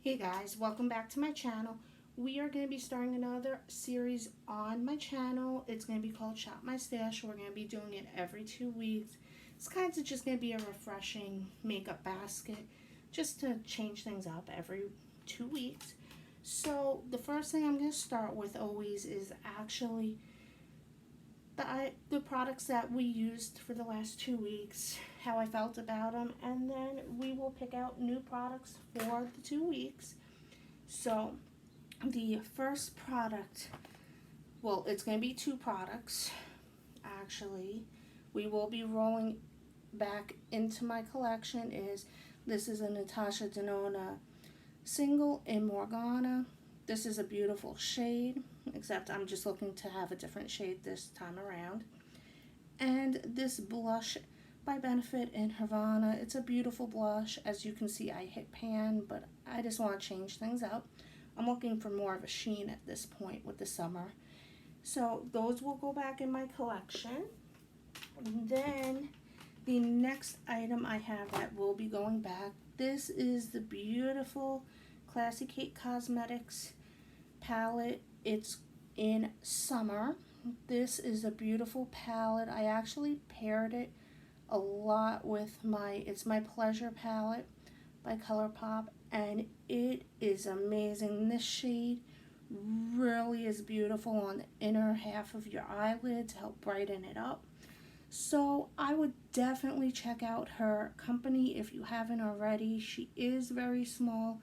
Hey guys, welcome back to my channel. We are going to be starting another series on my channel. It's going to be called Shop My Stash. We're going to be doing it every 2 weeks. It's kind of just going to be a refreshing makeup basket just to change things up every 2 weeks. So the first thing I'm going to start with always is actually the products that we used for the last 2 weeks, how I felt about them, and then we will pick out new products for the 2 weeks. So the first product, well, it's going to be 2 products actually. We will be rolling back into my collection. This is a Natasha Denona single in Morgana. This is a beautiful shade, except I'm just looking to have a different shade this time around. And this blush by Benefit in Havana. It's a beautiful blush. As you can see, I hit pan, but I just want to change things up. I'm looking for more of a sheen at this point with the summer. So those will go back in my collection. And then the next item I have that will be going back, this is the beautiful Classy Cake Cosmetics palette. It's in summer. This is a beautiful palette. I actually paired it a lot with it's my Pleasure palette by ColourPop, and it is amazing. This shade really is beautiful on the inner half of your eyelid to help brighten it up. So I would definitely check out her company if you haven't already. She is very small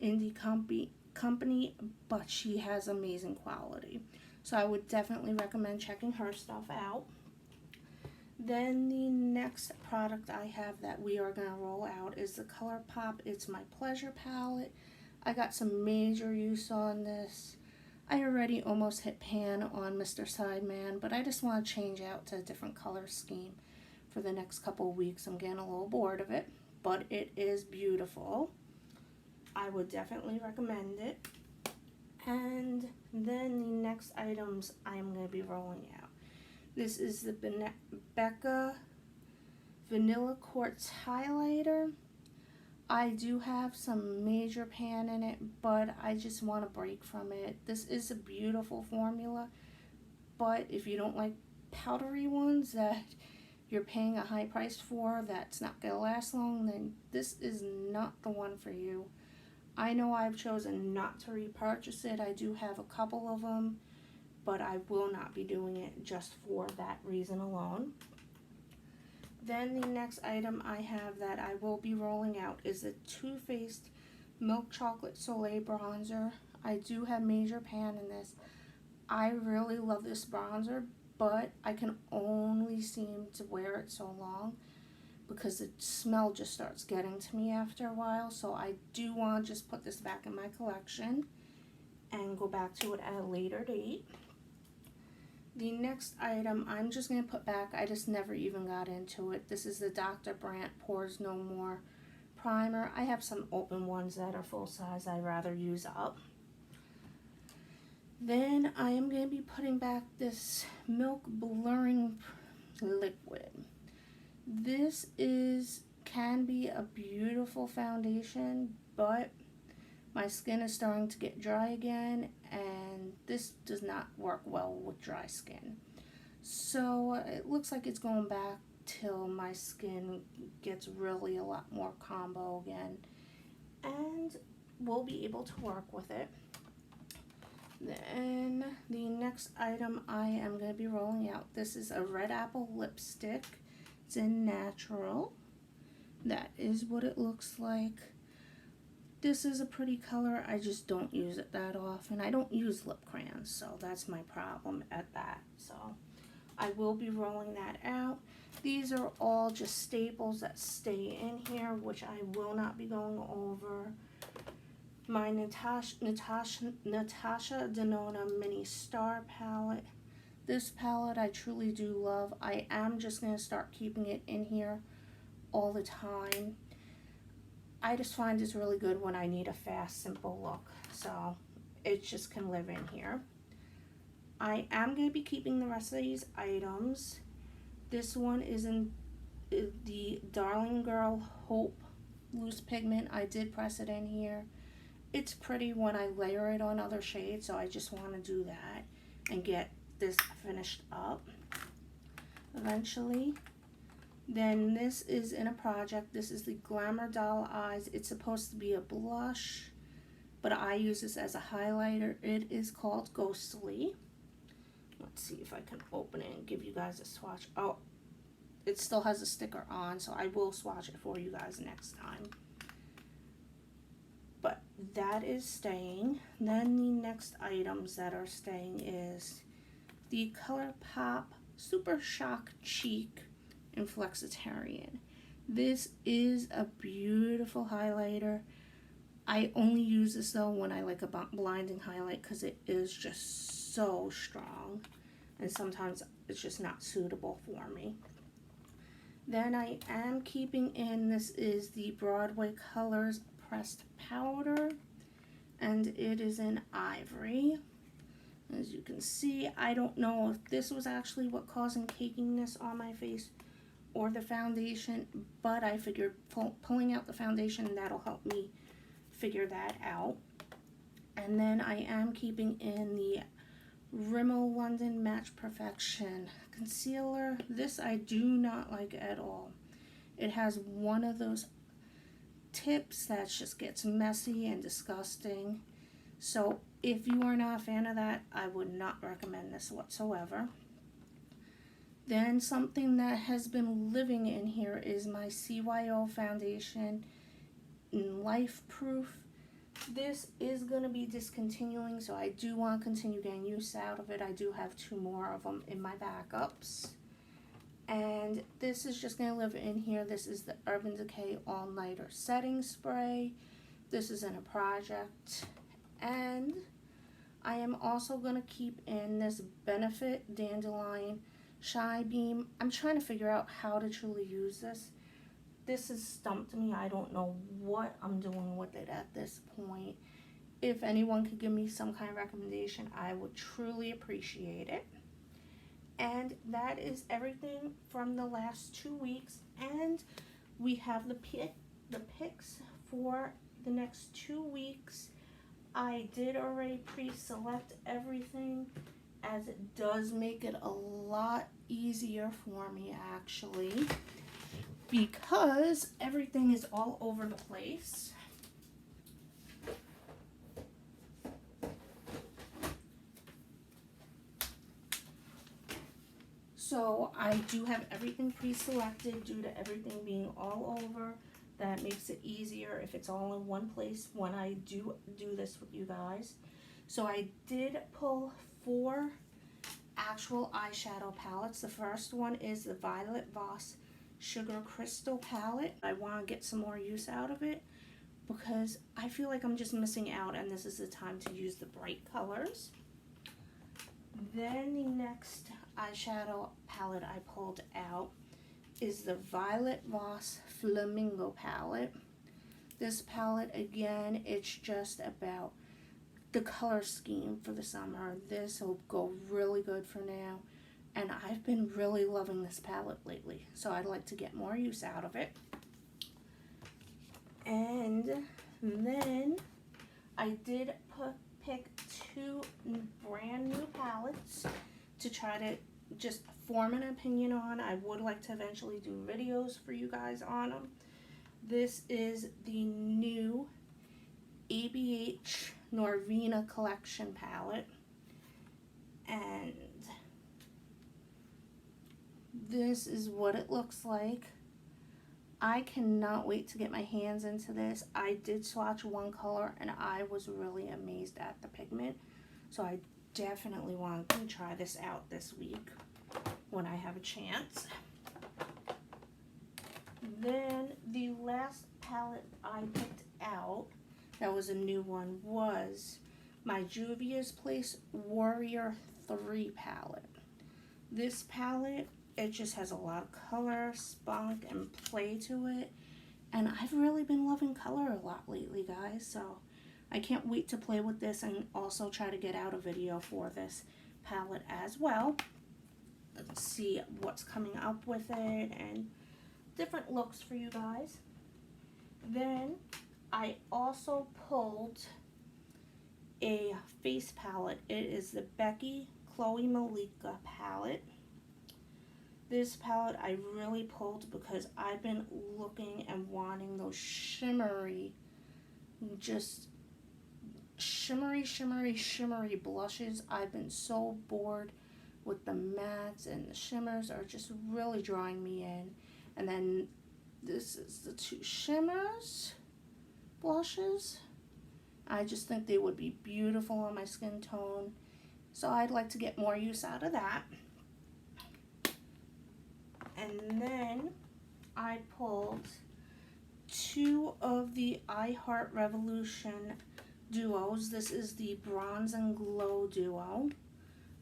indie company, but she has amazing quality. So I would definitely recommend checking her stuff out. Then the next product I have that we are going to roll out is the ColourPop It's My Pleasure palette. I got some major use on this. I already almost hit pan on Mr. Sideman, but I just want to change out to a different color scheme for the next couple of weeks. I'm getting a little bored of it, but it is beautiful. I would definitely recommend it. And then the next items I am going to be rolling out. This is the Becca Vanilla Quartz Highlighter. I do have some major pan in it, but I just want to break from it. This is a beautiful formula, but if you don't like powdery ones that you're paying a high price for that's not going to last long, then this is not the one for you. I know I've chosen not to repurchase it. I do have a couple of them, but I will not be doing it just for that reason alone. Then the next item I have that I will be rolling out is the Too Faced Milk Chocolate Soleil Bronzer. I do have major pan in this. I really love this bronzer, but I can only seem to wear it so long because the smell just starts getting to me after a while. So I do want to just put this back in my collection and go back to it at a later date. The next item I'm just going to put back, I just never even got into it. This is the Dr. Brandt Pores No More Primer. I have some open ones that are full size I'd rather use up. Then I am going to be putting back this Milk Blurring Liquid. This can be a beautiful foundation, but my skin is starting to get dry again, and this does not work well with dry skin. So it looks like it's going back till my skin gets really a lot more combo again, and we'll be able to work with it. Then the next item I am going to be rolling out, this is a Red Apple lipstick. It's in Natural. That is what it looks like. This is a pretty color. I just don't use it that often. I don't use lip crayons, so that's my problem at that. So I will be rolling that out. These are all just staples that stay in here, which I will not be going over. My Natasha Denona Mini Star palette. This palette I truly do love. I am just going to start keeping it in here all the time. I just find it's really good when I need a fast, simple look. So it just can live in here. I am going to be keeping the rest of these items. This one is in the Darling Girl Hope loose pigment. I did press it in here, it's pretty when I layer it on other shades, so I just want to do that and get this finished up eventually. Then this is in a project. This is the Glamour Doll Eyes. It's supposed to be a blush, but I use this as a highlighter. It is called Ghostly. Let's see if I can open it and give you guys a swatch. Oh, it still has a sticker on, so I will swatch it for you guys next time. But that is staying. Then the next items that are staying is the ColourPop Super Shock Cheek in Flexitarian. This is a beautiful highlighter. I only use this though when I like a blinding highlight because it is just so strong, and sometimes it's just not suitable for me. Then I am keeping in, this is the Broadway Colors Pressed Powder, and it is in Ivory. As you can see, I don't know if this was actually what causing cakiness on my face or the foundation, but I figured pulling out the foundation, that'll help me figure that out. And then I am keeping in the Rimmel London Match Perfection Concealer. This I do not like at all. It has one of those tips that just gets messy and disgusting. So if you are not a fan of that, I would not recommend this whatsoever. Then something that has been living in here is my CYO foundation in Life Proof. This is going to be discontinuing, so I do want to continue getting use out of it. I do have 2 more of them in my backups. And this is just going to live in here. This is the Urban Decay All Nighter Setting Spray. This is in a project. And I am also going to keep in this Benefit Dandelion Shy Beam. I'm trying to figure out how to truly use this. This has stumped me. I don't know what I'm doing with it at this point. If anyone could give me some kind of recommendation, I would truly appreciate it. And that is everything from the last 2 weeks. And we have the picks for the next 2 weeks. I did already pre-select everything, as it does make it a lot easier for me actually, because everything is all over the place. So I do have everything pre-selected due to everything being all over. That makes it easier if it's all in one place when I do this with you guys. So I did pull 4 actual eyeshadow palettes. The first one is the Violet Voss Sugar Crystal palette. I want to get some more use out of it because I feel like I'm just missing out, and this is the time to use the bright colors. Then the next eyeshadow palette I pulled out is the Violet Voss Flamingo palette. This palette, again, it's just about the color scheme for the summer. This will go really good for now, and I've been really loving this palette lately, so I'd like to get more use out of it. And then I did pick 2 brand new palettes to try to just form an opinion on. I would like to eventually do videos for you guys on them. This is the new ABH Norvina Collection palette, and this is what it looks like. I cannot wait to get my hands into this. I did swatch one color and I was really amazed at the pigment, so I definitely want to try this out this week when I have a chance. Then the last palette I picked out that was a new one was my Juvia's Place Warrior 3 palette. This palette, it just has a lot of color, spunk, and play to it, and I've really been loving color a lot lately, guys, so I can't wait to play with this and also try to get out a video for this palette as well. Let's see what's coming up with it and different looks for you guys. Then I also pulled a face palette. It is the Becky Chloe Malika palette. This palette I really pulled because I've been looking and wanting those shimmery, just shimmery blushes. I've been so bored with the mattes, and the shimmers are just really drawing me in. And then this is the two shimmers blushes. I just think they would be beautiful on my skin tone, so I'd like to get more use out of that. And then I pulled two of the I Heart Revolution duos. This is the Bronze and Glow duo.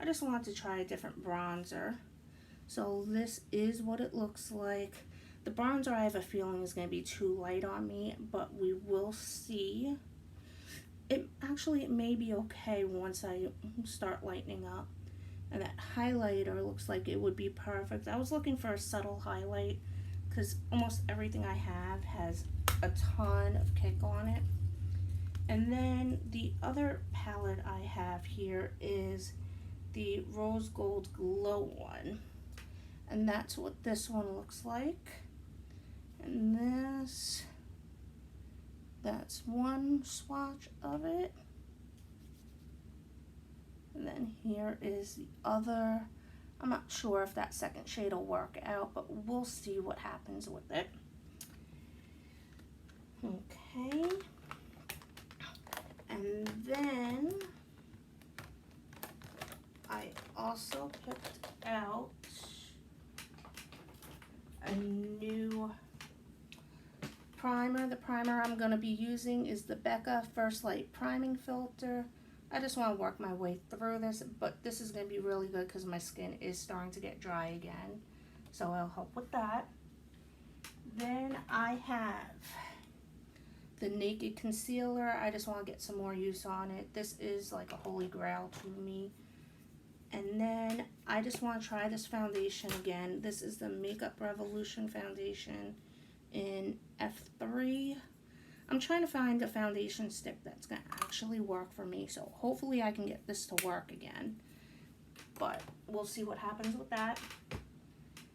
I just wanted to try a different bronzer. So this is what it looks like. The bronzer, I have a feeling, is going to be too light on me, but we will see. It may be okay once I start lightening up. And that highlighter looks like it would be perfect. I was looking for a subtle highlight because almost everything I have has a ton of kick on it. And then the other palette I have here is the Rose Gold Glow one. And that's what this one looks like. And that's one swatch of it. And then here is the other. I'm not sure if that second shade will work out, but we'll see what happens with it. Okay. And then I also picked out a new primer. The primer I'm going to be using is the Becca First Light Priming Filter. I just want to work my way through this, but this is going to be really good because my skin is starting to get dry again, so it'll help with that. Then I have the Naked Concealer. I just want to get some more use on it. This is like a holy grail to me. And then I just want to try this foundation again. This is the Makeup Revolution foundation in F3. I'm trying to find a foundation stick that's going to actually work for me, so hopefully I can get this to work again. But we'll see what happens with that.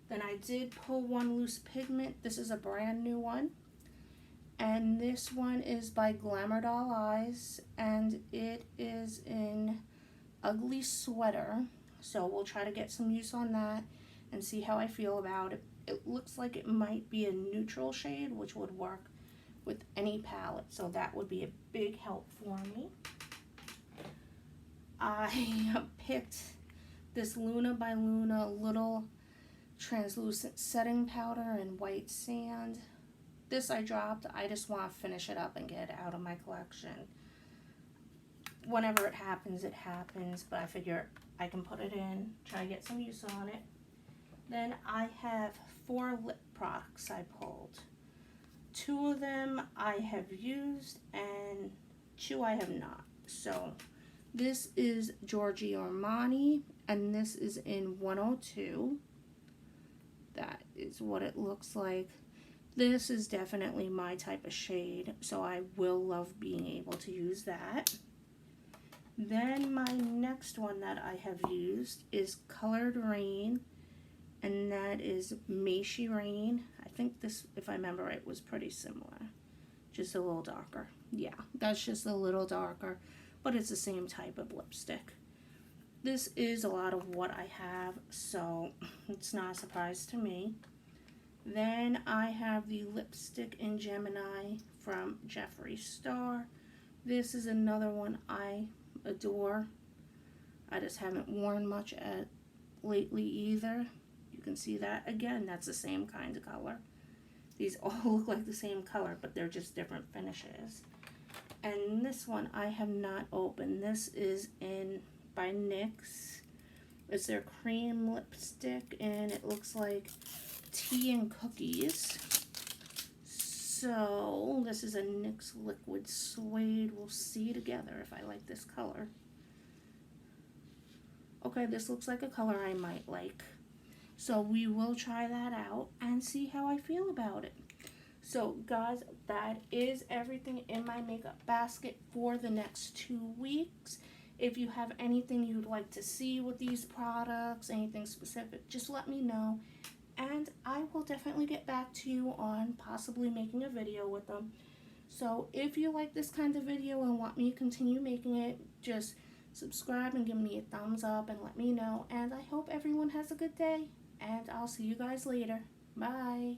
Then I did pull one loose pigment. This is a brand new one. And this one is by Glamour Doll Eyes, and it is in Ugly Sweater. So we'll try to get some use on that and see how I feel about it. It looks like it might be a neutral shade, which would work with any palette, so that would be a big help for me. I picked this Luna by Luna little translucent setting powder in White Sand. This I dropped. I just want to finish it up and get it out of my collection. Whenever it happens, but I figure I can put it in, try to get some use on it. Then I have 4 lip products I pulled. 2 of them I have used and 2 I have not. So this is Giorgio Armani, and this is in 102. That is what it looks like. This is definitely my type of shade, so I will love being able to use that. Then my next one that I have used is Colored Rain, and that is Meishi Rain. I think this, if I remember right, was pretty similar, just a little darker. Yeah, that's just a little darker, but it's the same type of lipstick. This is a lot of what I have, so it's not a surprise to me. Then I have the lipstick in Gemini from Jeffree Star. This is another one I adore. I just haven't worn much lately either. You can see that again, that's the same kind of color. These all look like the same color, but they're just different finishes. And this one I have not opened. This is by NYX. It's their cream lipstick, and it looks like tea and cookies. So this is a NYX Liquid Suede. We'll see together if I like this color. Okay, this looks like a color I might like. So we will try that out and see how I feel about it. So guys, that is everything in my makeup basket for the next 2 weeks. If you have anything you'd like to see with these products, anything specific, just let me know. And I will definitely get back to you on possibly making a video with them. So if you like this kind of video and want me to continue making it, just subscribe and give me a thumbs up and let me know. And I hope everyone has a good day. And I'll see you guys later. Bye.